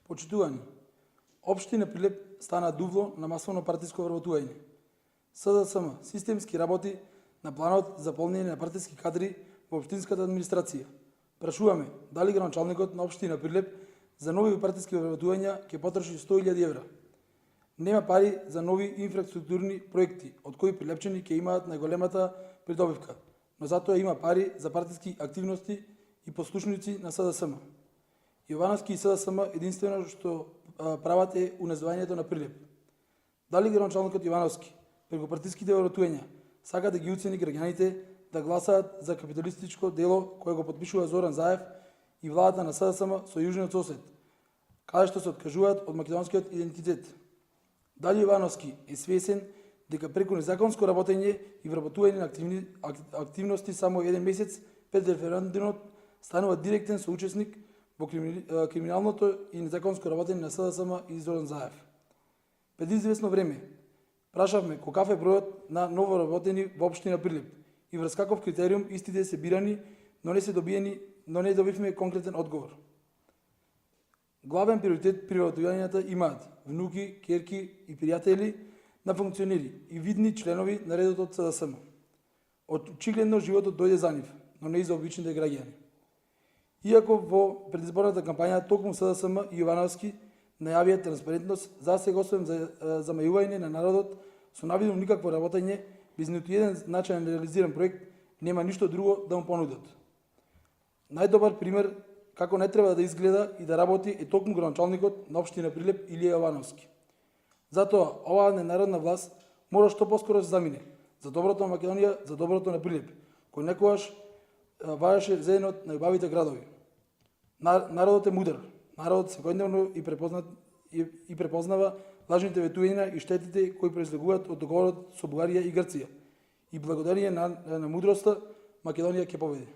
Почитувани, општина Прилеп стана дувло на масовно партиско вработување. СДСМ системски работи на планот за полнење на партиски кадри во општинската администрација. Прашуваме дали градоначалникот на општина Прилеп за нови партиски вработувања ќе потроши 100.000 евра. Нема пари за нови инфраструктурни проекти, од кои прилепчани ќе имаат најголемата придобивка, но затоа има пари за партиски активности и послушници на СДСМ. Јовановски и СДСМ единствено што прават е унезувањето на Прилеп. Дали градоначалникот Јовановски преку партиските вработувања сака да ги уцени граѓаните да гласаат за капиталистичко дело кое го потпишува Зоран Заев и владата на СДСМ со јужниот сосед, каде што се откажуваат од македонскиот идентитет? Дали Јовановски е свесен дека преку незаконско работење и вработување на активности само еден месец пред референдумот станува директен соучесник во криминалното и незаконско работење на СДСМ и Зоран Заев? Пред известно време прашавме каков е бројот на новоработени во општина Прилеп и врз каков критериум истите се бирани, но не добивме конкретен одговор. Главен приоритет при вработувањата имаат внуки, ќерки и пријатели на функционери и видни членови на редот од СДСМ. Очигледно животот дојде за нив, но не и за обичните граѓани. Иако во предизборната кампања токму СДСМ и Јовановски најавија транспарентност, засега освен за замајување на народот со навидно никакво работење, без ниту еден значаен реализиран проект, нема ништо друго да му понудат. Најдобар пример како не треба да изгледа и да работи е токму градоначалникот на општина Прилеп Илија Јовановски. Затоа оваа ненародна власт мора што поскоро да се замине за доброто на Македонија, за доброто на Прилеп, кој некогаш важеше за еден од најубавите градови. Народот е мудар. Народот секојдневно и препознава лажните ветувања и штетите кои произлегуваат од договорот со Бугарија и Грција. И благодарение на мудроста Македонија ќе победи.